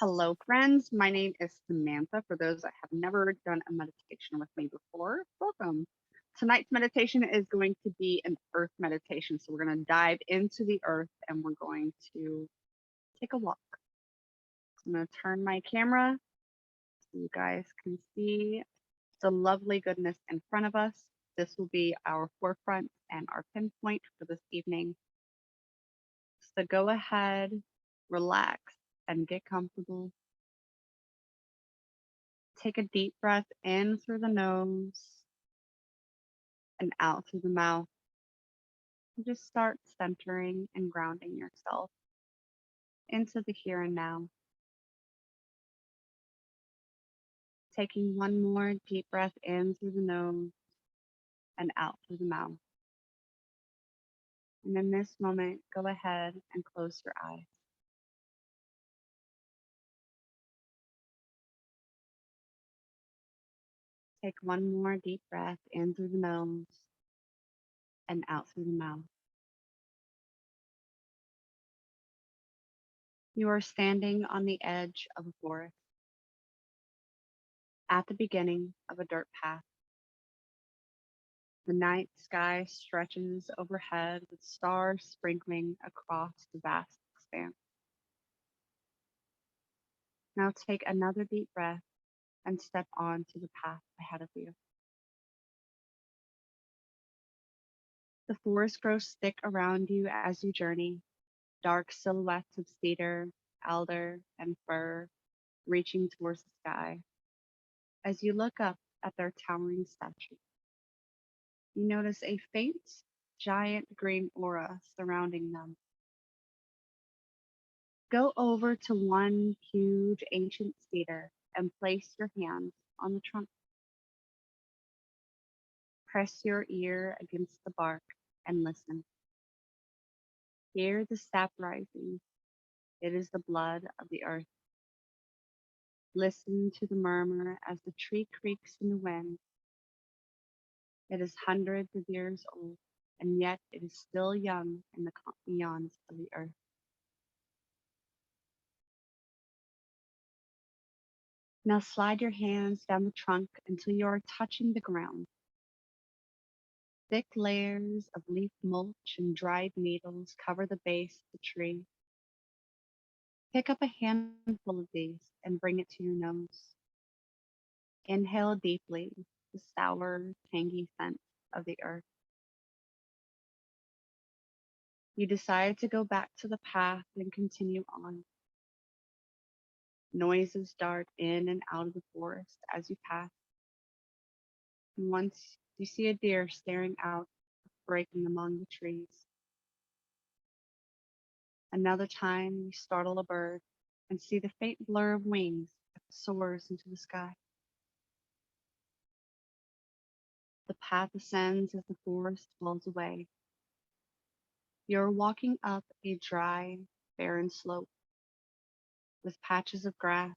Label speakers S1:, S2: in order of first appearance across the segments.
S1: Hello, friends. My name is Samantha. For those that have never done a meditation with me before, welcome. Tonight's meditation is going to be an earth meditation. So, we're going to dive into the earth and we're going to take a walk. I'm going to turn my camera so you guys can see the lovely goodness in front of us. This will be our forefront and our pinpoint for this evening. So, go ahead, relax, and get comfortable. Take a deep breath in through the nose and out through the mouth. And just start centering and grounding yourself into the here and now. Taking one more deep breath in through the nose and out through the mouth. And in this moment, go ahead and close your eyes. Take one more deep breath in through the nose and out through the mouth. You are standing on the edge of a forest at the beginning of a dirt path. The night sky stretches overhead with stars sprinkling across the vast expanse. Now take another deep breath and step onto the path ahead of you. The forest grows thick around you as you journey, dark silhouettes of cedar, alder, and fir reaching towards the sky. As you look up at their towering stature, you notice a faint, giant green aura surrounding them. Go over to one huge ancient cedar and place your hands on the trunk. Press your ear against the bark and listen. Hear the sap rising. It is the blood of the earth. Listen to the murmur as the tree creaks in the wind. It is hundreds of years old, and yet it is still young in the eons of the earth. Now slide your hands down the trunk until you are touching the ground. Thick layers of leaf mulch and dried needles cover the base of the tree. Pick up a handful of these and bring it to your nose. Inhale deeply the sour, tangy scent of the earth. You decide to go back to the path and continue on. Noises dart in and out of the forest as you pass. And once you see a deer staring out, breaking among the trees. Another time you startle a bird and see the faint blur of wings that soars into the sky. The path ascends as the forest falls away. You're walking up a dry, barren slope with patches of grass,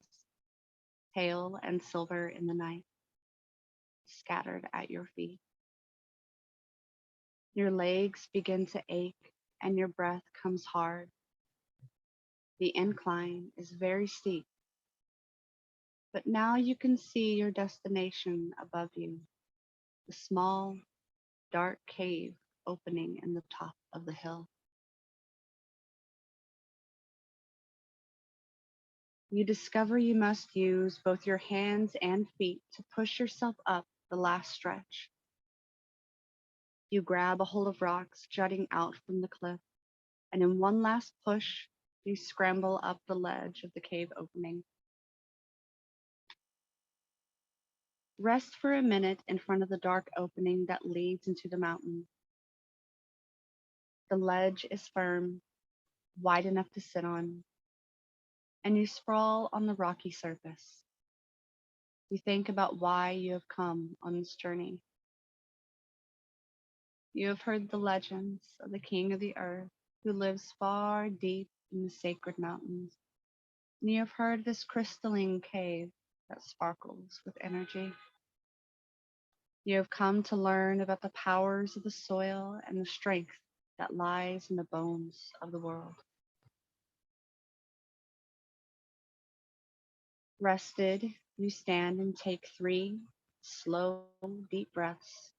S1: pale and silver in the night, scattered at your feet. Your legs begin to ache and your breath comes hard. The incline is very steep, but now you can see your destination above you, the small, dark cave opening in the top of the hill. You discover you must use both your hands and feet to push yourself up the last stretch. You grab a hold of rocks jutting out from the cliff, and in one last push, you scramble up the ledge of the cave opening. Rest for a minute in front of the dark opening that leads into the mountain. The ledge is firm, wide enough to sit on, and you sprawl on the rocky surface. You think about why you have come on this journey. You have heard the legends of the king of the earth who lives far deep in the sacred mountains. And you have heard this crystalline cave that sparkles with energy. You have come to learn about the powers of the soil and the strength that lies in the bones of the world. Rested, you stand and take 3 slow, deep breaths.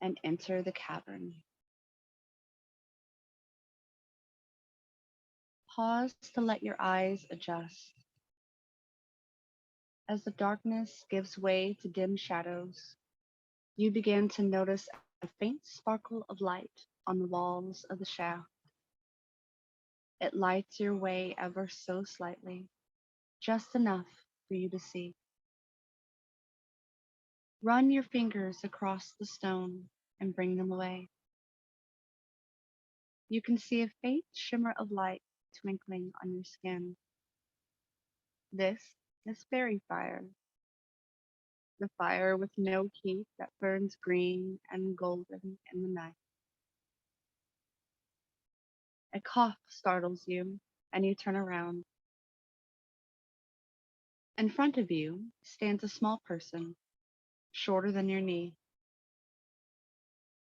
S1: And enter the cavern. Pause to let your eyes adjust. As the darkness gives way to dim shadows, you begin to notice a faint sparkle of light on the walls of the shaft. It lights your way ever so slightly, just enough for you to see. Run your fingers across the stone and bring them away. You can see a faint shimmer of light twinkling on your skin. This is fairy fire, the fire with no heat that burns green and golden in the night. A cough startles you, and you turn around. In front of you stands a small person, shorter than your knee.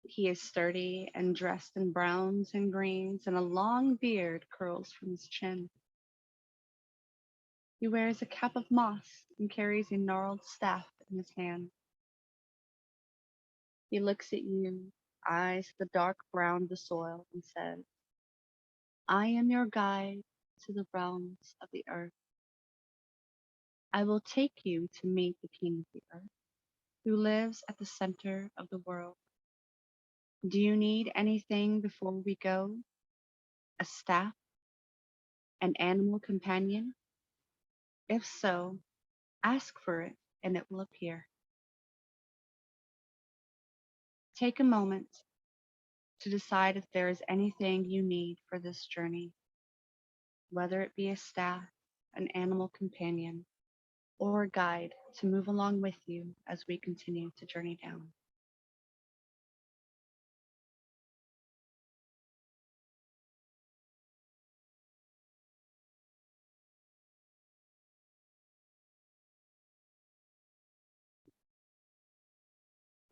S1: He is sturdy and dressed in browns and greens, and a long beard curls from his chin. He wears a cap of moss and carries a gnarled staff in his hand. He looks at you, eyes the dark brown of the soil, and says, I am your guide to the realms of the earth. I will take you to meet the king of the earth, who lives at the center of the world. Do you need anything before we go? A staff? An animal companion? If so, ask for it and it will appear. Take a moment to decide if there is anything you need for this journey, whether it be a staff, an animal companion, or a guide to move along with you as we continue to journey down.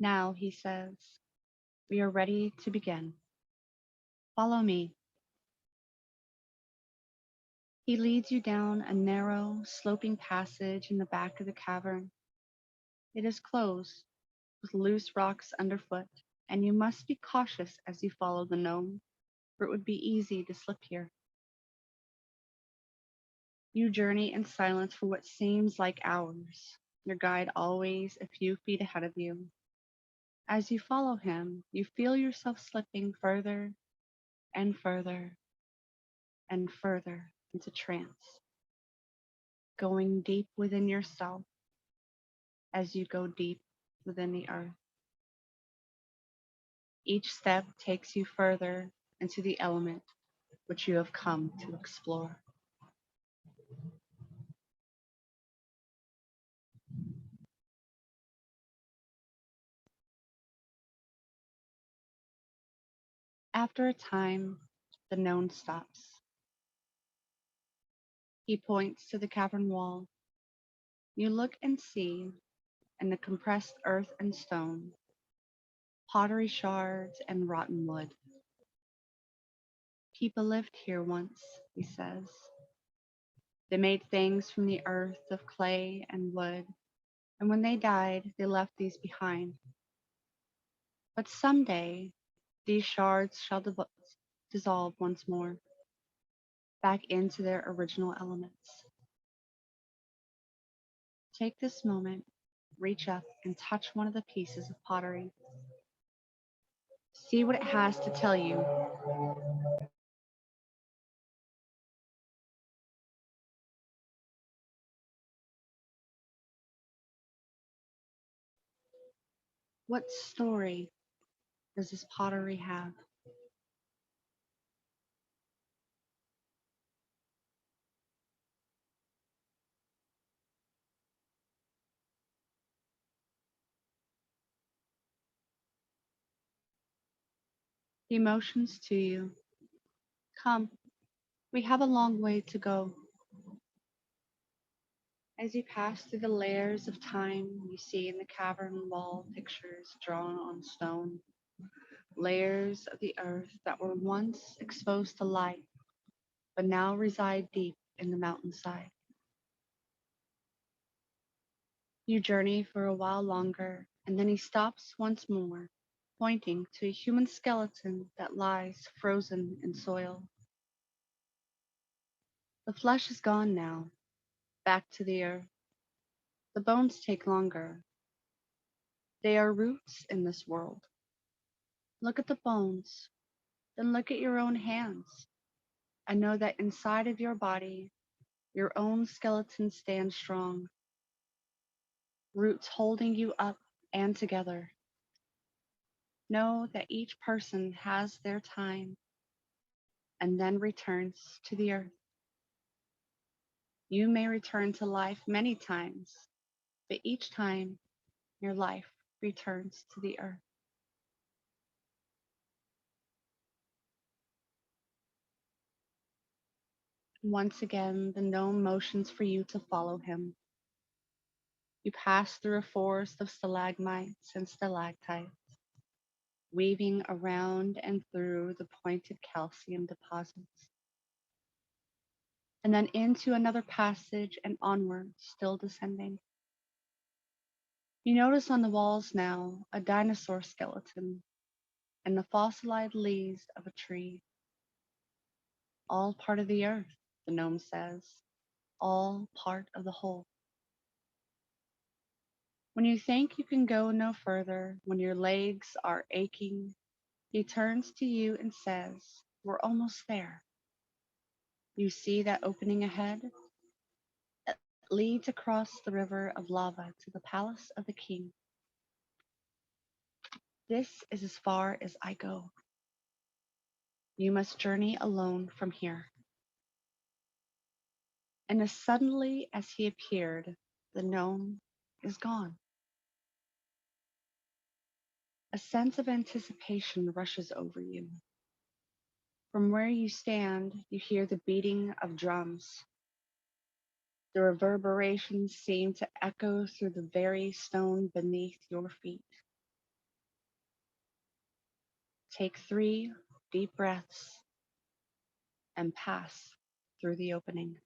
S1: Now, he says, we are ready to begin. Follow me. He leads you down a narrow, sloping passage in the back of the cavern. It is closed, with loose rocks underfoot, and you must be cautious as you follow the gnome, for it would be easy to slip here. You journey in silence for what seems like hours, your guide always a few feet ahead of you. As you follow him, you feel yourself slipping further and further and further into trance, going deep within yourself as you go deep within the earth. Each step takes you further into the element which you have come to explore. After a time, the gnome stops. He points to the cavern wall. You look and see, in the compressed earth and stone, pottery shards and rotten wood. People lived here once, he says. They made things from the earth of clay and wood, and when they died, they left these behind. But someday, these shards shall dissolve once more, back into their original elements. Take this moment, reach up and touch one of the pieces of pottery. See what it has to tell you. What story does this pottery have? He motions to you. Come, we have a long way to go. As you pass through the layers of time you see in the cavern wall pictures drawn on stone, layers of the earth that were once exposed to light, but now reside deep in the mountainside. You journey for a while longer, and then he stops once more, pointing to a human skeleton that lies frozen in soil. The flesh is gone now, back to the earth. The bones take longer. They are roots in this world. Look at the bones, then look at your own hands, and know that inside of your body, your own skeleton stands strong, roots holding you up and together. Know that each person has their time and then returns to the earth. You may return to life many times, but each time your life returns to the earth. Once again, the gnome motions for you to follow him. You pass through a forest of stalagmites and stalactites, weaving around and through the pointed calcium deposits, and then into another passage and onward, still descending. You notice on the walls now a dinosaur skeleton and the fossilized leaves of a tree. All part of the earth, the gnome says, all part of the whole. When you think you can go no further, when your legs are aching, he turns to you and says, "We're almost there. You see that opening ahead? It leads across the river of lava to the palace of the king. This is as far as I go. You must journey alone from here." And as suddenly as he appeared, the gnome is gone. A sense of anticipation rushes over you. From where you stand, you hear the beating of drums. The reverberations seem to echo through the very stone beneath your feet. Take 3 deep breaths and pass through the opening.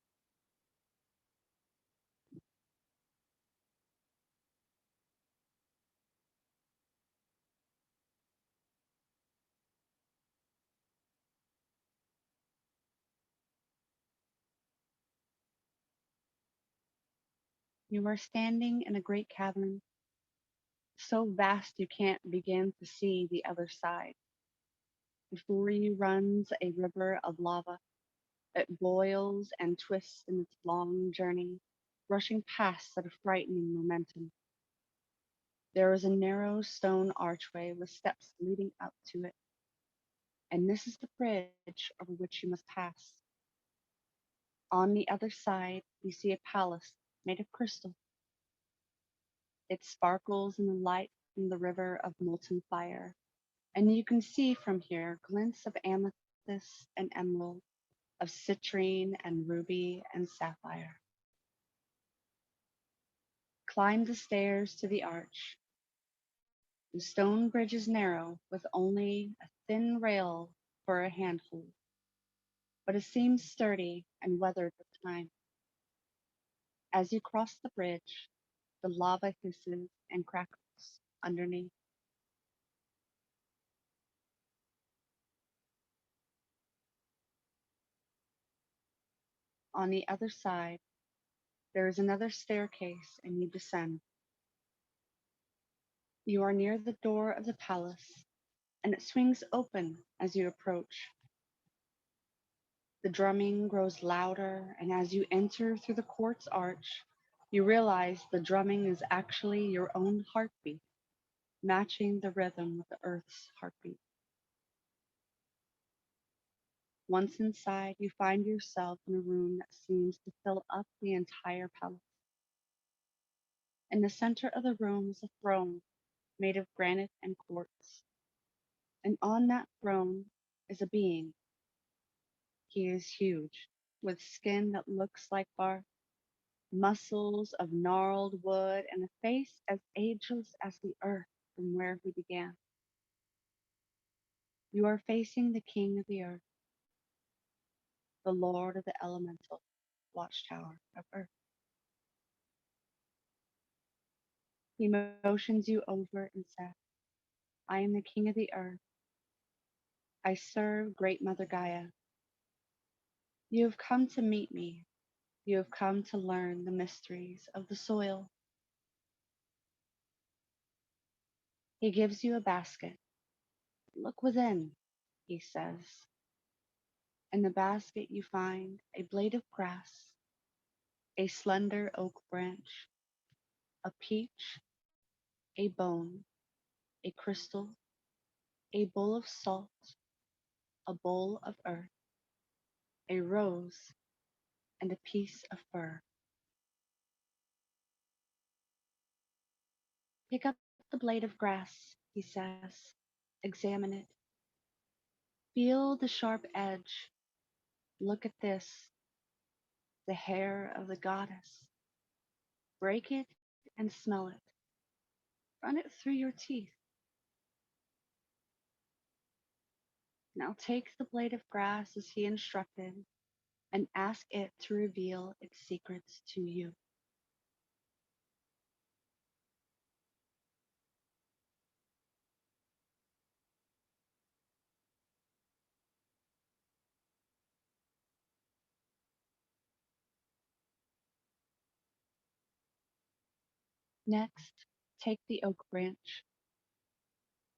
S1: You are standing in a great cavern, so vast you can't begin to see the other side. Before you runs a river of lava. It boils and twists in its long journey, rushing past at a frightening momentum. There is a narrow stone archway with steps leading up to it, and this is the bridge over which you must pass. On the other side, you see a palace made of crystal. It sparkles in the light from the river of molten fire, and you can see from here glints of amethyst and emerald, of citrine and ruby and sapphire. Climb the stairs to the arch. The stone bridge is narrow, with only a thin rail for a handhold, but it seems sturdy and weathered with time. As you cross the bridge, the lava hisses and crackles underneath. On the other side, there is another staircase, and you descend. You are near the door of the palace, and it swings open as you approach. The drumming grows louder, and as you enter through the court's arch, you realize the drumming is actually your own heartbeat, matching the rhythm of the earth's heartbeat. Once inside, you find yourself in a room that seems to fill up the entire palace. In the center of the room is a throne made of granite and quartz, and on that throne is a being. He is huge, with skin that looks like bark, muscles of gnarled wood, and a face as ageless as the earth from where he began. You are facing the king of the earth, the lord of the elemental watchtower of earth. He motions you over and says, I am the king of the earth. I serve great Mother Gaia. You have come to meet me. You have come to learn the mysteries of the soil. He gives you a basket. Look within, he says. In the basket you find a blade of grass, a slender oak branch, a peach, a bone, a crystal, a bowl of salt, a bowl of earth, a rose, and a piece of fur. Pick up the blade of grass, he says. Examine it. Feel the sharp edge. Look at this, the hair of the goddess. Break it and smell it. Run it through your teeth. Now take the blade of grass as he instructed and ask it to reveal its secrets to you. Next, take the oak branch.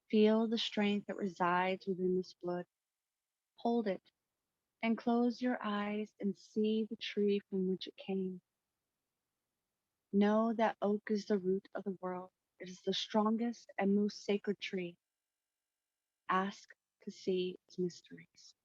S1: Feel the strength that resides within this wood. Hold it and close your eyes and see the tree from which it came. Know that oak is the root of the world. It is the strongest and most sacred tree. Ask to see its mysteries.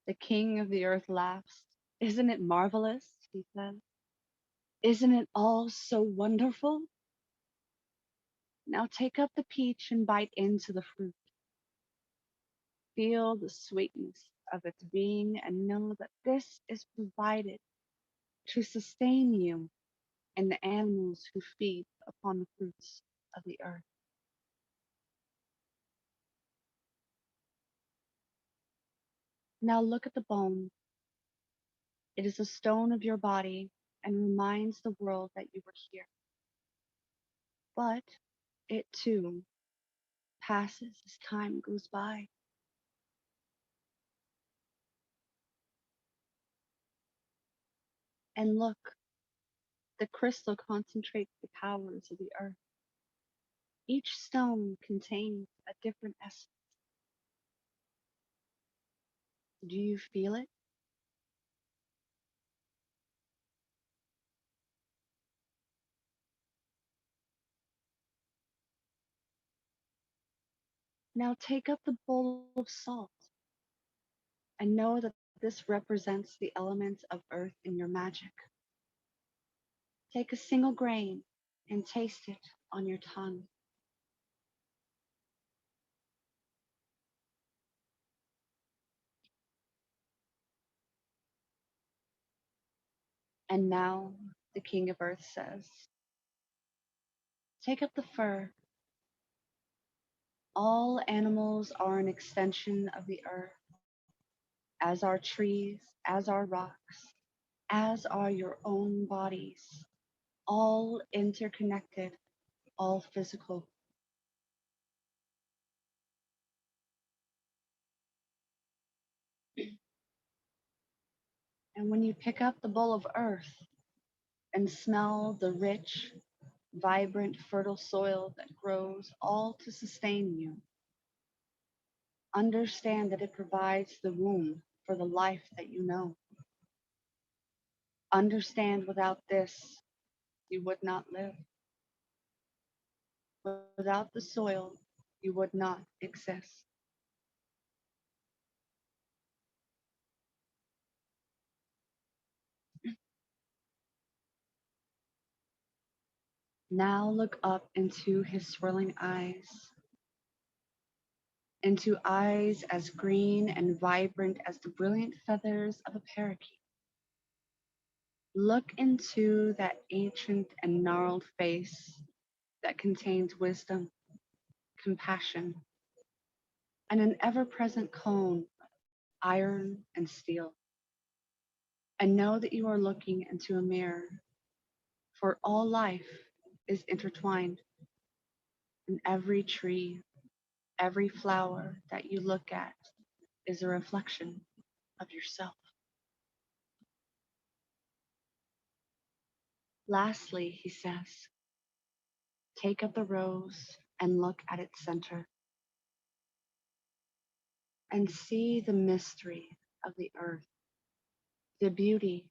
S1: The king of the earth laughs. Isn't it marvelous? He says. Isn't it all so wonderful? Now take up the peach and bite into the fruit. Feel the sweetness of its being and know that this is provided to sustain you and the animals who feed upon the fruits of the earth. Now look at the bone. It is a stone of your body and reminds the world that you were here. But it too passes as time goes by. And look, the crystal concentrates the powers of the earth. Each stone contains a different essence. Do you feel it? Now take up the bowl of salt and know that this represents the elements of earth in your magic. Take a single grain and taste it on your tongue. And now the king of earth says, take up the fur. All animals are an extension of the earth, as are trees, as are rocks, as are your own bodies, all interconnected, all physical. And when you pick up the bowl of earth and smell the rich, vibrant, fertile soil that grows all to sustain you, understand that it provides the womb for the life that you know. Understand without this, you would not live. Without the soil, you would not exist. Now look up into his swirling eyes, into eyes as green and vibrant as the brilliant feathers of a parakeet. Look into that ancient and gnarled face that contains wisdom, compassion, and an ever present cone, iron and steel. And know that you are looking into a mirror, for all life is intertwined, and every tree, every flower that you look at is a reflection of yourself. Lastly, he says, take up the rose and look at its center and see the mystery of the earth, the beauty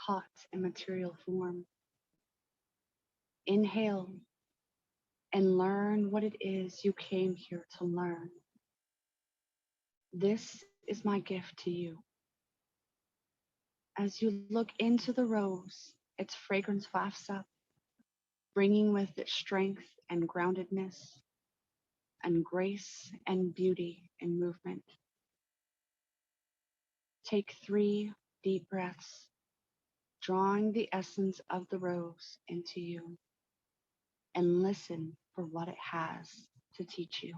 S1: caught in material form. Inhale and learn what it is you came here to learn. This is my gift to you. As you look into the rose, its fragrance wafts up, bringing with it strength and groundedness, and grace and beauty in movement. Take 3 deep breaths, drawing the essence of the rose into you, and listen for what it has to teach you.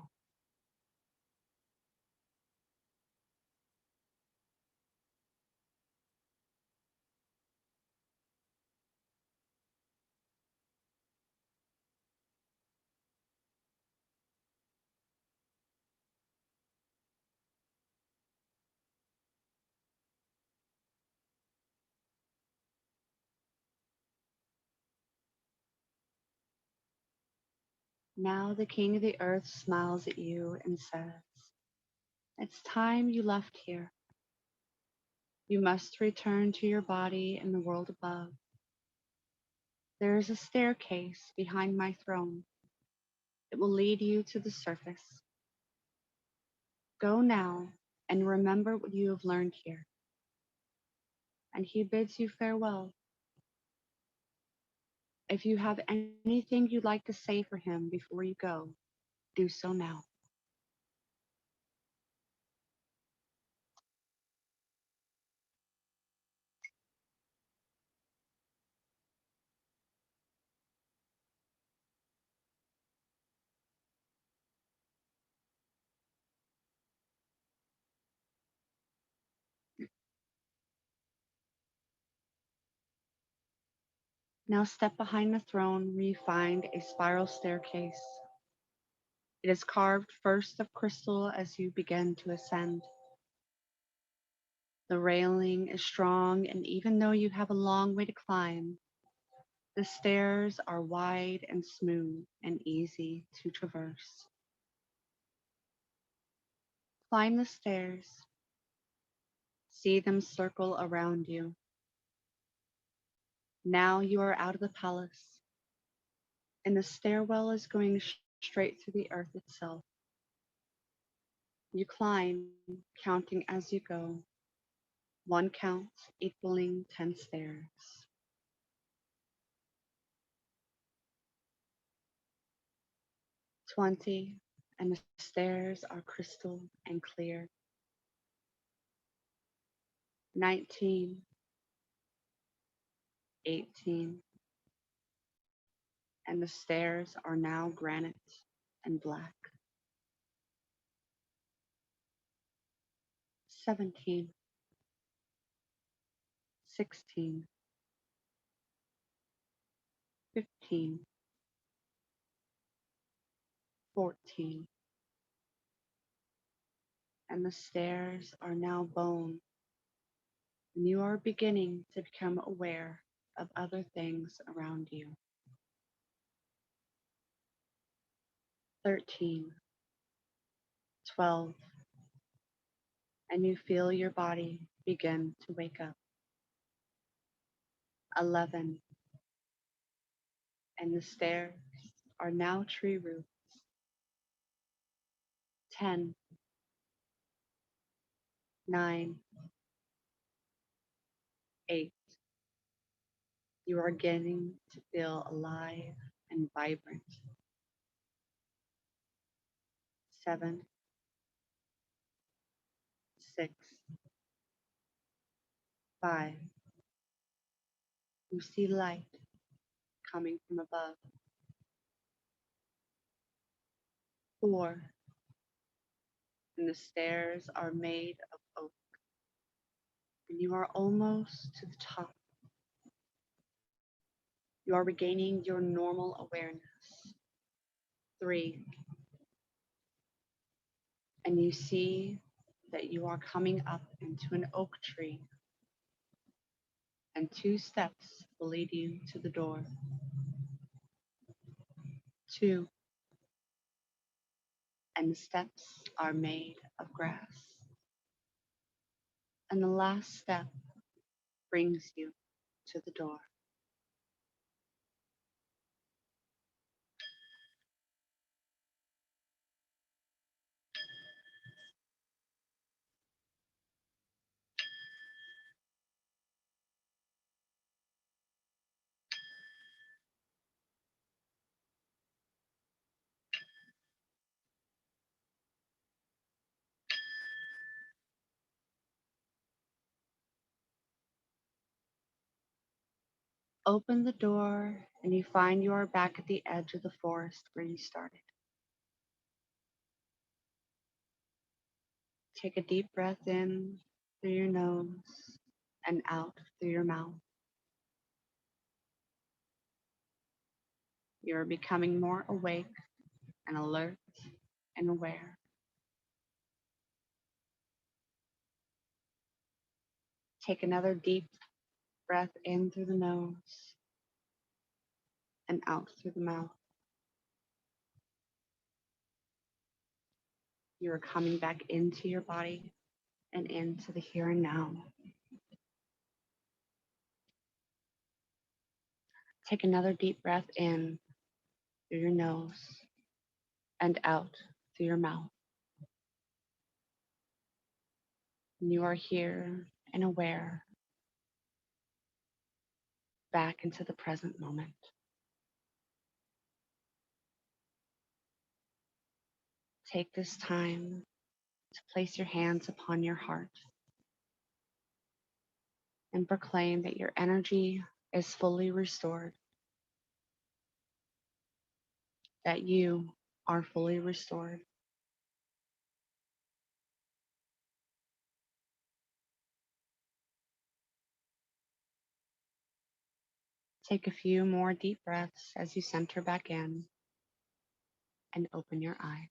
S1: Now the king of the earth smiles at you and says, it's time you left here. You must return to your body in the world above. There is a staircase behind my throne. It will lead you to the surface. Go now and remember what you have learned here. And he bids you farewell. If you have anything you'd like to say for him before you go, do so now. Now step behind the throne where you find a spiral staircase. It is carved first of crystal as you begin to ascend. The railing is strong, and even though you have a long way to climb, the stairs are wide and smooth and easy to traverse. Climb the stairs. See them circle around you. Now you are out of the palace, and the stairwell is going straight through the earth itself. You climb, counting as you go, one count equaling 10 stairs. 20, and the stairs are crystal and clear. 19, 18, and the stairs are now granite and black. 17, 16, 15, 14, and the stairs are now bone, and you are beginning to become aware of other things around you. 13, 12, and you feel your body begin to wake up. 11, and the stairs are now tree roots. 10, 9, 8, you are getting to feel alive and vibrant. 7, 6, 5. You see light coming from above. 4, and the stairs are made of oak, and you are almost to the top. You are regaining your normal awareness. 3, and you see that you are coming up into an oak tree, and 2 steps will lead you to the door. 2, and the steps are made of grass. And the last step brings you to the door. Open the door, and you find you are back at the edge of the forest where you started. Take a deep breath in through your nose and out through your mouth. You are becoming more awake and alert and aware. Take another deep breath in through the nose and out through the mouth. You are coming back into your body and into the here and now. Take another deep breath in through your nose and out through your mouth. And you are here and aware, back into the present moment. Take this time to place your hands upon your heart and proclaim that your energy is fully restored, that you are fully restored. Take a few more deep breaths as you center back in and open your eyes.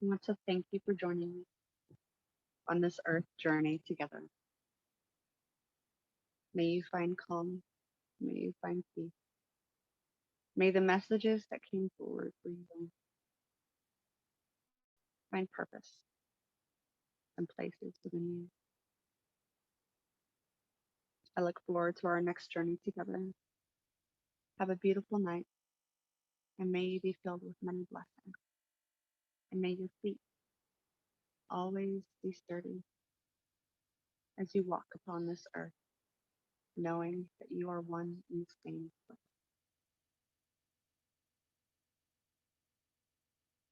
S1: I want to thank you for joining me on this earth journey together. May you find calm. May you find peace. May the messages that came forward for you find purpose and places within you. I look forward to our next journey together. Have a beautiful night, and may you be filled with many blessings. And may your feet always be sturdy as you walk upon this earth, knowing that you are one in the same place.